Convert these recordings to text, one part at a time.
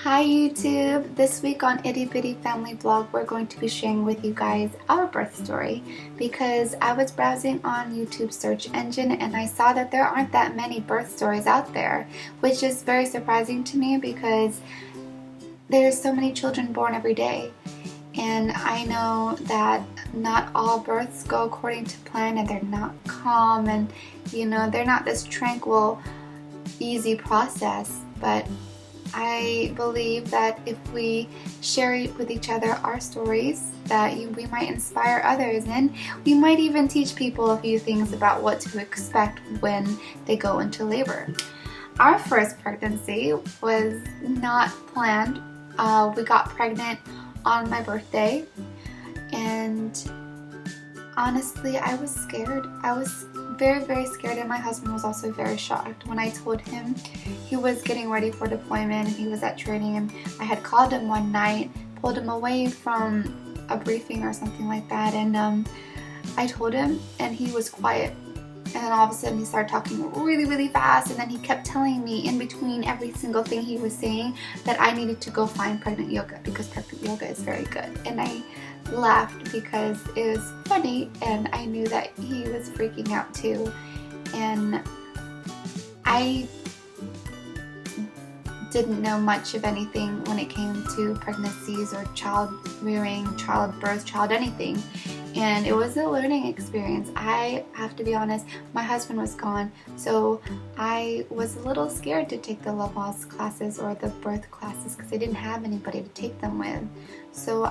Hi YouTube! This week on Itty Bitty Family Vlog, we're going to be sharing with you guys our birth story because I was browsing on YouTube search engine and I saw that there aren't that many birth stories out there, which is very surprising to me because there's so many children born every day. And I know that not all births go according to plan and they're not calm and they're not this tranquil, easy process, but I believe that if we share with each other our stories, that we might inspire others, and we might even teach people a few things about what to expect when they go into labor. Our first pregnancy was not planned. We got pregnant on my birthday, and honestly, I was scared. I was very, very scared, and my husband was also very shocked when I told him. He was getting ready for deployment and he was at training, and I had called him one night, pulled him away from a briefing or something like that, and I told him and he was quiet. And then all of a sudden he started talking really, really fast, and then he kept telling me in between every single thing he was saying that I needed to go find pregnant yoga because pregnant yoga is very good. And I laughed because it was funny and I knew that he was freaking out too. And I didn't know much of anything when it came to pregnancies or child rearing, childbirth, child anything. And it was a learning experience. I have to be honest, my husband was gone, so I was a little scared to take the Lavois classes or the birth classes because I didn't have anybody to take them with. So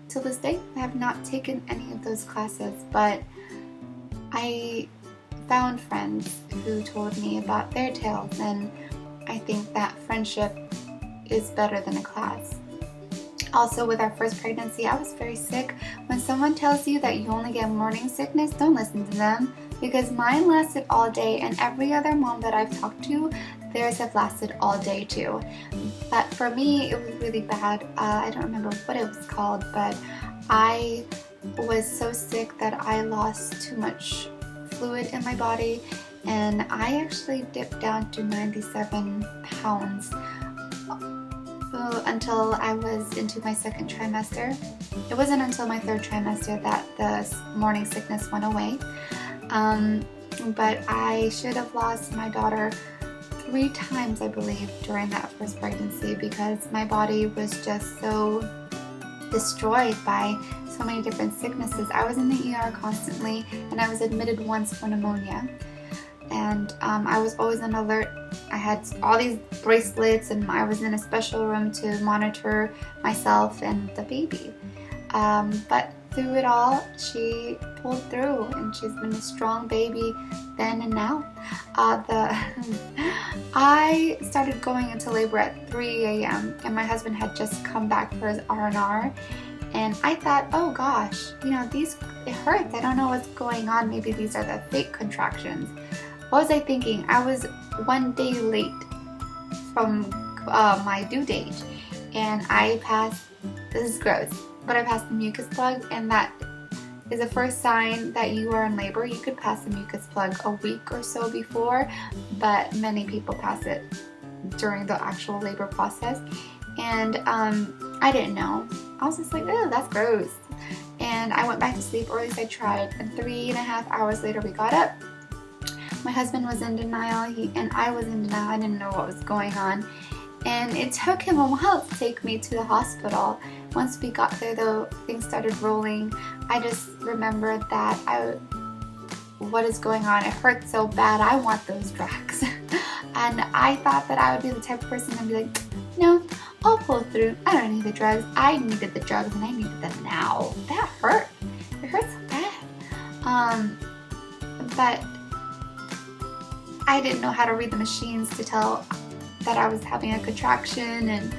till this day, I have not taken any of those classes, but I found friends who told me about their tales, and I think that friendship is better than a class. Also, with our first pregnancy, I was very sick. When someone tells you that you only get morning sickness, don't listen to them, because mine lasted all day, and every other mom that I've talked to, theirs have lasted all day too. But for me, it was really bad. I don't remember what it was called, but I was so sick that I lost too much fluid in my body, and I actually dipped down to 97 pounds until I was into my second trimester. It wasn't until my third trimester that the morning sickness went away. But I should have lost my daughter 3 times, I believe, during that first pregnancy because my body was just so destroyed by so many different sicknesses. I was in the ER constantly, and I was admitted once for pneumonia. And I was always on alert. I had all these bracelets, and I was in a special room to monitor myself and the baby. But through it all, she pulled through, and she's been a strong baby then and now. I started going into labor at 3 a.m. and my husband had just come back for his R&R. And I thought, oh gosh, it hurts. I don't know what's going on. Maybe these are the fake contractions. What was I thinking? I was 1 day late from my due date, and I passed, this is gross, but I passed the mucus plug, and that is the first sign that you are in labor. You could pass the mucus plug a week or so before, but many people pass it during the actual labor process. And I didn't know. I was just like, oh, that's gross. And I went back to sleep, or at least I tried, and 3.5 hours later we got up. My husband was in denial, and I was in denial. I didn't know what was going on. And it took him a while to take me to the hospital. Once we got there, though, things started rolling. I just remembered that what is going on? It hurts so bad. I want those drugs. And I thought that I would be the type of person and be like, no, I'll pull through. I don't need the drugs. I needed the drugs, and I needed them now. That hurt. It hurt so bad. But I didn't know how to read the machines to tell that I was having a contraction, and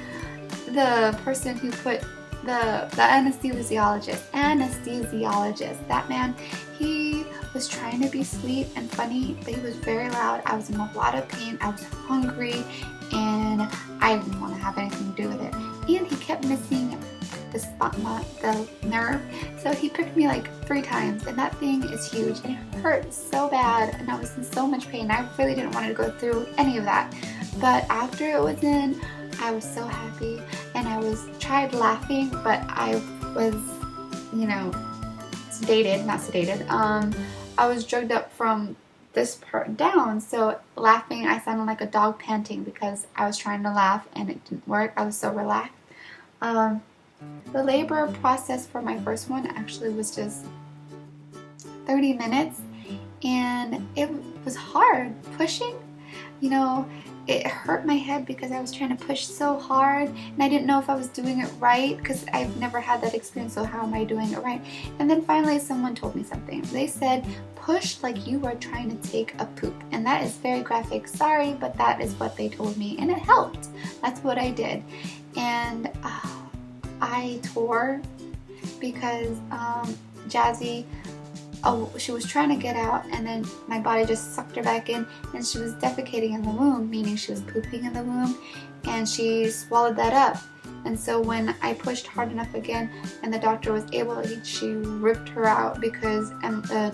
the person who put the anesthesiologist, that man, he was trying to be sweet and funny, but he was very loud. I was in a lot of pain. I was hungry, and I didn't want to have anything to do with it. And he kept missing the nerve, so he pricked me like 3 times, and that thing is huge, and it hurt so bad, and I was in so much pain. I really didn't want to go through any of that. But after it was in, I was so happy, and I tried laughing, but I was, you know, not sedated. I was drugged up from this part down, so laughing, I sounded like a dog panting because I was trying to laugh and it didn't work. I was so relaxed. Um, the labor process for my first one actually was just 30 minutes, and it was hard pushing. You know, it hurt my head because I was trying to push so hard, and I didn't know if I was doing it right because I've never had that experience, so how am I doing it right? And then finally someone told me something. They said, push like you are trying to take a poop. And that is very graphic, sorry, but that is what they told me, and it helped. That's what I did. And I tore because Jazzy, she was trying to get out, and then my body just sucked her back in, and she was defecating in the womb, meaning she was pooping in the womb, and she swallowed that up. And so when I pushed hard enough again, and the doctor was able, she ripped her out because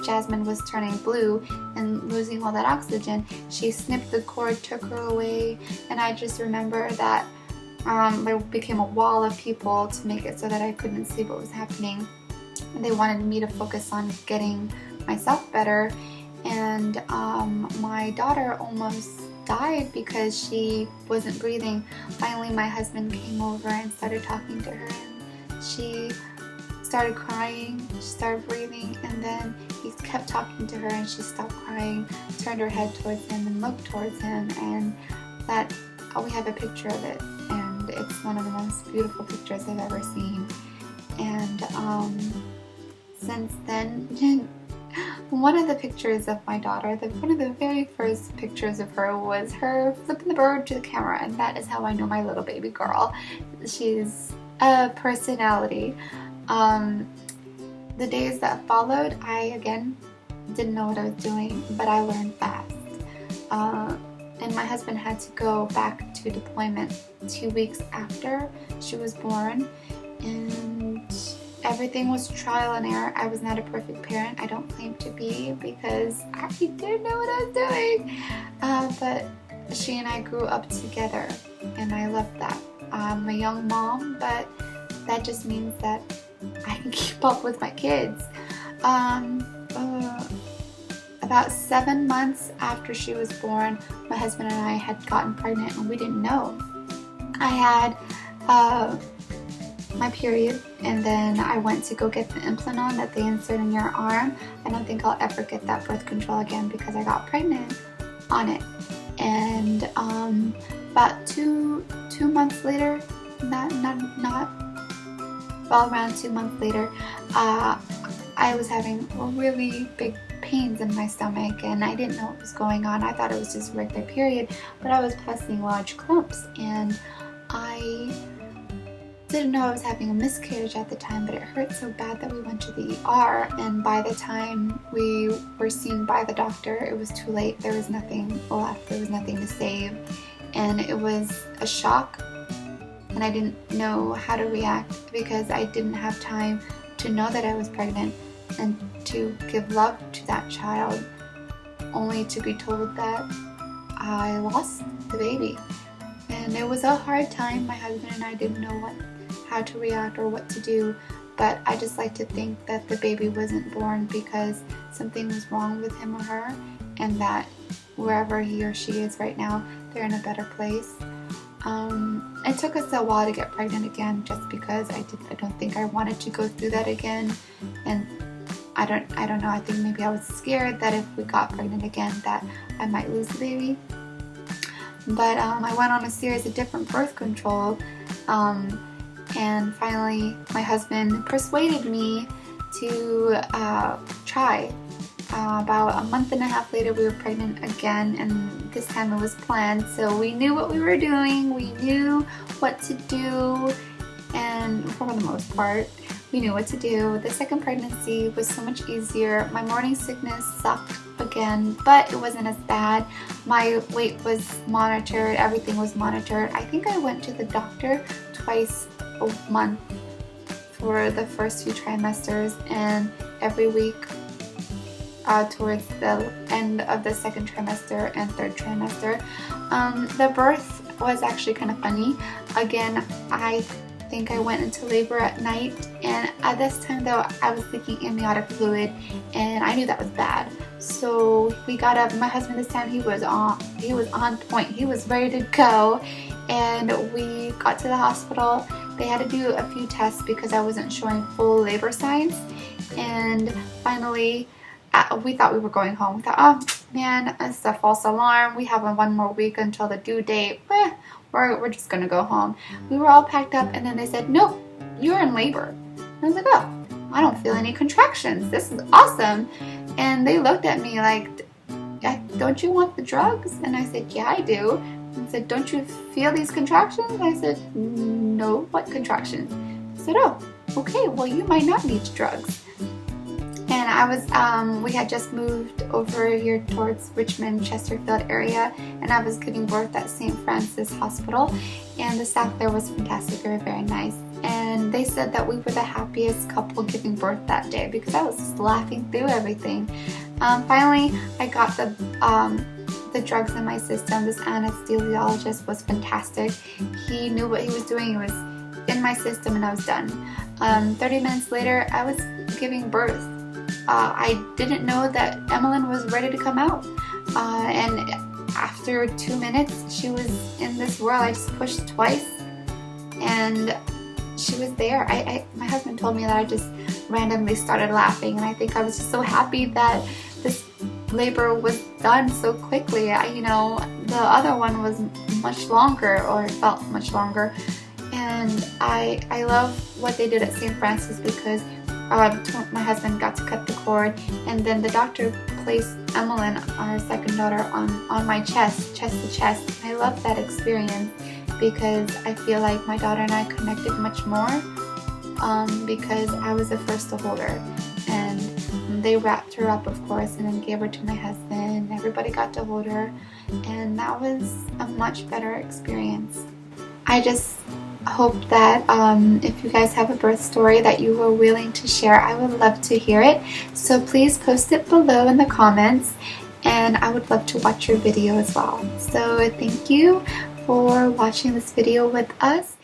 Jasmine was turning blue and losing all that oxygen. She snipped the cord, took her away, and I just remember that there became a wall of people to make it so that I couldn't see what was happening. And they wanted me to focus on getting myself better, and my daughter almost died because she wasn't breathing. Finally my husband came over and started talking to her, and she started crying, she started breathing, and then he kept talking to her and she stopped crying, turned her head towards him and looked towards him, and that we have a picture of it, and it's one of the most beautiful pictures I've ever seen. And since then, one of the pictures of my daughter, one of the very first pictures of her was her flipping the bird to the camera, and that is how I know my little baby girl. She's a personality. The days that followed, I again didn't know what I was doing, but I learned fast. And my husband had to go back to deployment 2 weeks after she was born, and everything was trial and error. I was not a perfect parent. I don't claim to be because I didn't know what I was doing. But she and I grew up together, and I love that. I'm a young mom, but that just means that I can keep up with my kids. About 7 months after she was born, my husband and I had gotten pregnant, and we didn't know. I had my period, and then I went to go get the implant on that they insert in your arm. I don't think I'll ever get that birth control again because I got pregnant on it. And about two months later, around 2 months later, I was having really big pains in my stomach, and I didn't know what was going on. I thought it was just a regular period, but I was passing large clumps, and I didn't know I was having a miscarriage at the time, but it hurt so bad that we went to the ER, and by the time we were seen by the doctor, it was too late. There was nothing left. There was nothing to save, and it was a shock, and I didn't know how to react because I didn't have time to know that I was pregnant and to give love to that child, only to be told that I lost the baby. And it was a hard time. My husband and I didn't know how to react or what to do, but I just like to think that the baby wasn't born because something was wrong with him or her, and that wherever he or she is right now, they're in a better place. It took us a while to get pregnant again, just because I don't think I wanted to go through that again, and I don't know, I think maybe I was scared that if we got pregnant again that I might lose the baby. But I went on a series of different birth control, and finally my husband persuaded me to try. About a month and a half later, we were pregnant again, and this time it was planned, so we knew what we were doing, we knew what to do, and for the most part, we knew what to do. The second pregnancy was so much easier. My morning sickness sucked again, but it wasn't as bad. My weight was monitored, everything was monitored. I think I went to the doctor twice a month for the first 2 trimesters, and every week towards the end of the second trimester and third trimester. The birth was actually kind of funny. Again, I think I went into labor at night, and at this time though I was leaking amniotic fluid, and I knew that was bad. So we got up. My husband this time, he was on point. He was ready to go, and we got to the hospital. They had to do a few tests because I wasn't showing full labor signs, and finally we thought we were going home. We thought, oh man, it's a false alarm. We have one more week until the due date. We're just gonna go home. We were all packed up, and then they said, nope, you're in labor. And I was like, oh, I don't feel any contractions. This is awesome. And they looked at me like, don't you want the drugs? And I said, yeah, I do. And said, don't you feel these contractions? I said, no, what contractions? I said, oh, okay, well, you might not need drugs. And I was, we had just moved over here towards Richmond, Chesterfield area, and I was giving birth at St. Francis Hospital, and the staff there was fantastic, very, very nice. And they said that we were the happiest couple giving birth that day because I was just laughing through everything. Finally, I got the drugs in my system. This anesthesiologist was fantastic. He knew what he was doing. It was in my system, and I was done. 30 minutes later, I was giving birth. I didn't know that Emmeline was ready to come out, and after 2 minutes she was in this world. I just pushed twice and she was there. My husband told me that I just randomly started laughing, and I think I was just so happy that this labor was done so quickly. The other one was much longer, or it felt much longer, and I love what they did at St. Francis because my husband got to cut the cord, and then the doctor placed Emmeline, our second daughter, on my chest to chest. I love that experience because I feel like my daughter and I connected much more because I was the first to hold her. And they wrapped her up, of course, and then gave her to my husband. Everybody got to hold her, and that was a much better experience. I just hope that if you guys have a birth story that you were willing to share, I would love to hear it. So please post it below in the comments, and I would love to watch your video as well. So thank you for watching this video with us.